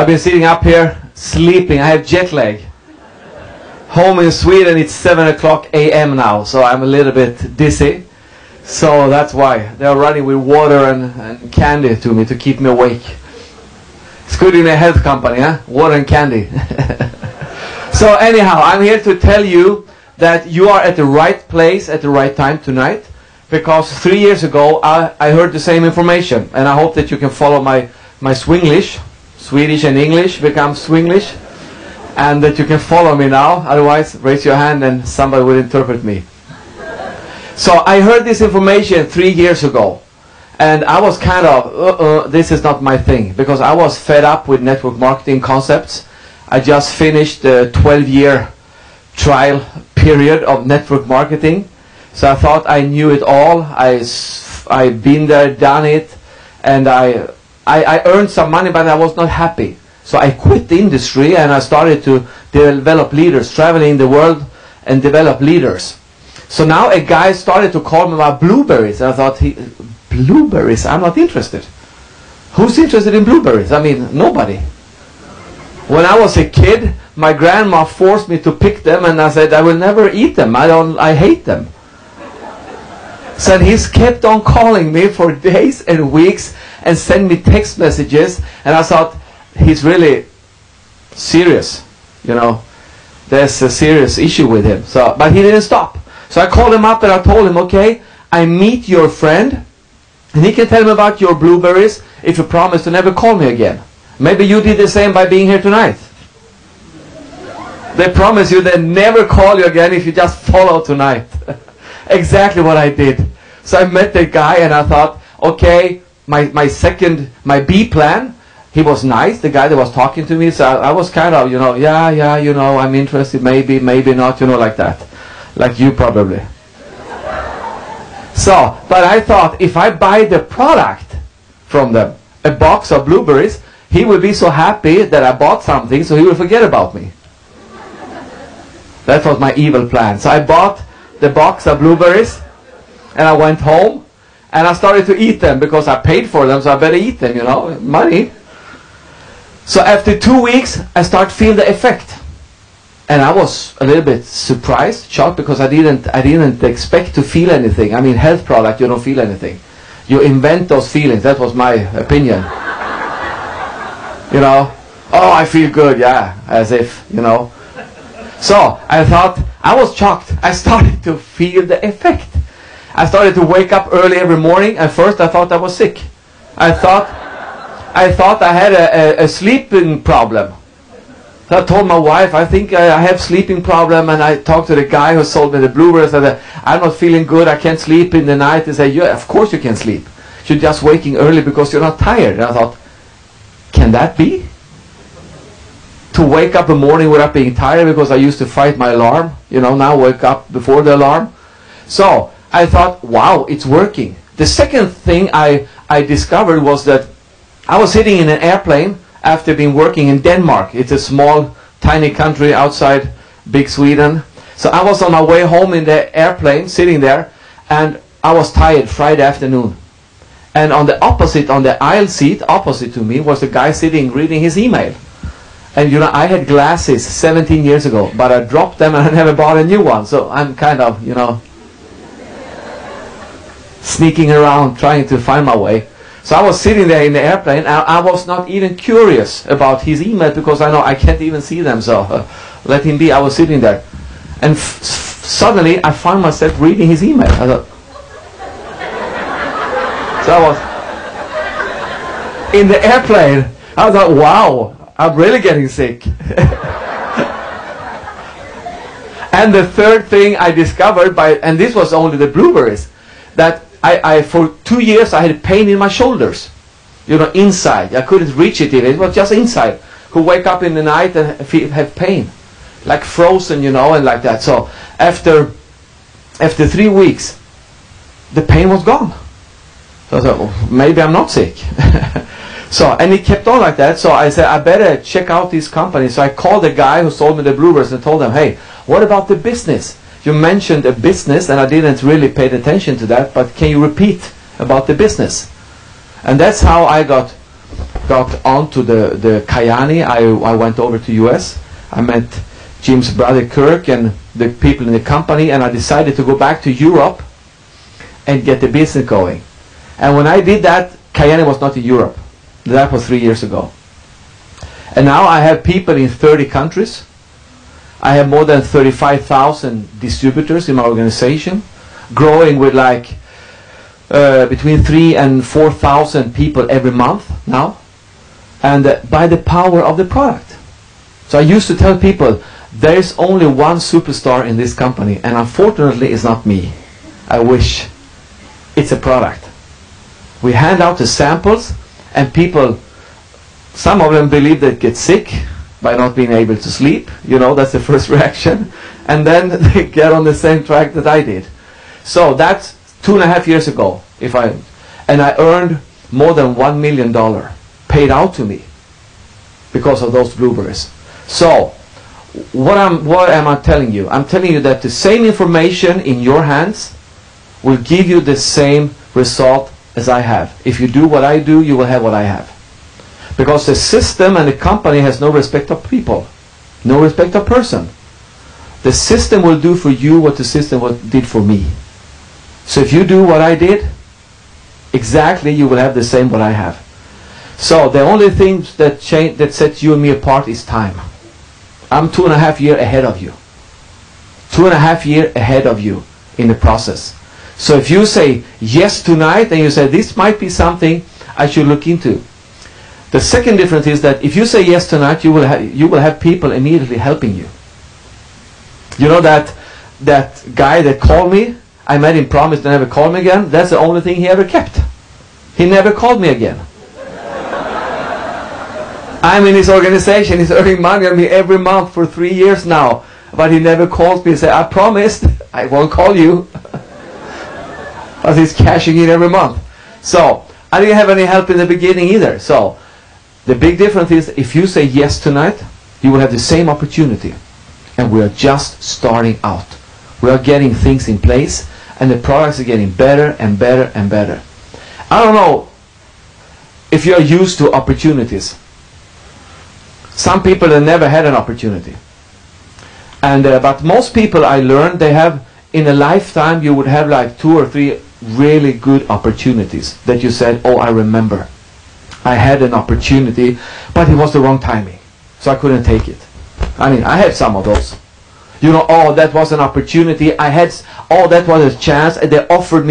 I've been sitting up here sleeping. I have jet lag. Home in Sweden, it's 7 o'clock a.m. now, so I'm a little bit dizzy. So that's why they're running with water and candy to me to keep me awake. It's good in a health company, huh? Water and candy. So anyhow, I'm here to tell you that you are at the right place at the right time tonight, because 3 years ago I heard the same information, and I hope that you can follow my Swinglish. Swedish and English become Swinglish, and that you can follow me now. Otherwise, raise your hand and somebody will interpret me. So I heard this information 3 years ago, and I was kind of, this is not my thing, because I was fed up with network marketing concepts. I just finished the 12-year trial period of network marketing, so I thought I knew it all. I've been there, done it, and I earned some money, but I was not happy. So I quit the industry and I started to develop leaders, traveling the world and develop leaders. So now a guy started to call me about blueberries, and I thought, blueberries? I'm not interested. Who's interested in blueberries? I mean, nobody. When I was a kid, my grandma forced me to pick them, and I said, I will never eat them. I hate them. So he's kept on calling me for days and weeks and send me text messages, and I thought, he's really serious, you know. There's a serious issue with him. So, but he didn't stop. So I called him up and I told him, okay, I meet your friend, and he can tell me about your blueberries if you promise to never call me again. Maybe you did the same by being here tonight. They promise you they never call you again if you just follow tonight. Exactly what I did. So I met the guy and I thought, okay, my B plan, he was nice, the guy that was talking to me, so I was kind of, you know, yeah, you know, I'm interested, maybe not, you know, like that. Like you probably. So, but I thought, if I buy the product from them, a box of blueberries, he will be so happy that I bought something, so he will forget about me. That was my evil plan. So I bought the box of blueberries, and I went home, and I started to eat them, because I paid for them, so I better eat them, you know, money. So after 2 weeks, I started feeling the effect. And I was a little bit surprised, shocked, because I didn't expect to feel anything. I mean, health product, you don't feel anything. You invent those feelings. That was my opinion. You know, oh, I feel good, yeah, as if, you know. So I thought, I was shocked. I started to feel the effect. I started to wake up early every morning. At first I thought I was sick. I thought I had a sleeping problem. So I told my wife, I think I have sleeping problem, and I talked to the guy who sold me the blueberries, and I'm not feeling good, I can't sleep in the night. He said, yeah, of course you can sleep. You're just waking early because you're not tired. And I thought, can that be? To wake up in the morning without being tired, because I used to fight my alarm, you know, now wake up before the alarm. So I thought, wow, it's working. The second thing I discovered was that I was sitting in an airplane after being working in Denmark. It's a small, tiny country outside big Sweden. So I was on my way home in the airplane, sitting there, and I was tired Friday afternoon. And on the aisle seat opposite to me was a guy sitting reading his email. And you know, I had glasses 17 years ago, but I dropped them and I never bought a new one. So I'm kind of, you know, sneaking around trying to find my way. So I was sitting there in the airplane, and I was not even curious about his email, because I know I can't even see them, so let him be. I was sitting there. And suddenly I found myself reading his email. I thought, so I was in the airplane. I thought, wow, I'm really getting sick. And the third thing I discovered, and this was only the blueberries, that I for 2 years I had pain in my shoulders, you know, inside. I couldn't reach it even. It was just inside. Could wake up in the night and have pain, like frozen, you know, and like that. So after 3 weeks, the pain was gone. So I thought, oh, maybe I'm not sick. So, and it kept on like that. So I said, I better check out this company. So I called the guy who sold me the blueberries and told him, hey, what about the business? You mentioned a business, and I didn't really pay attention to that, but can you repeat about the business? And that's how I got got onto the Kayani, I went over to US. I met Jim's brother Kirk and the people in the company, and I decided to go back to Europe and get the business going. And when I did that, Kayani was not in Europe. That was 3 years ago. And now I have people in 30 countries. I have more than 35,000 distributors in my organization, growing with like between 3,000 and 4,000 people every month now, and by the power of the product. So I used to tell people, there is only one superstar in this company, and unfortunately it's not me. I wish. It's a product. We hand out the samples, and people, some of them believe they get sick by not being able to sleep. You know, that's the first reaction. And then they get on the same track that I did. So that's 2.5 years ago. And I earned more than $1 million paid out to me because of those blueberries. So what am I telling you? I'm telling you that the same information in your hands will give you the same result as I have. If you do what I do, you will have what I have. Because the system and the company has no respect of people, no respect of person. The system will do for you what the system did for me. So if you do what I did, exactly you will have the same what I have. So the only thing that sets you and me apart is time. I'm 2.5 years ahead of you. 2.5 years ahead of you in the process. So if you say yes tonight, and you say this might be something I should look into. The second difference is that if you say yes tonight, you will have people immediately helping you. You know that guy that called me, I made him promise to never call me again. That's the only thing he ever kept. He never called me again. I'm in his organization. He's earning money on me every month for 3 years now. But he never called me and said, I promised I won't call you. But he's cashing in every month. So I didn't have any help in the beginning either. So the big difference is if you say yes tonight, you will have the same opportunity. And we are just starting out. We are getting things in place, and the products are getting better and better and better. I don't know if you are used to opportunities. Some people have never had an opportunity. And but most people I learned, they have in a lifetime, you would have like 2 or 3 really good opportunities that you said, oh, I remember. I had an opportunity, but it was the wrong timing. So I couldn't take it. I mean, I had some of those. You know, oh, that was an opportunity. Oh, that was a chance. And they offered me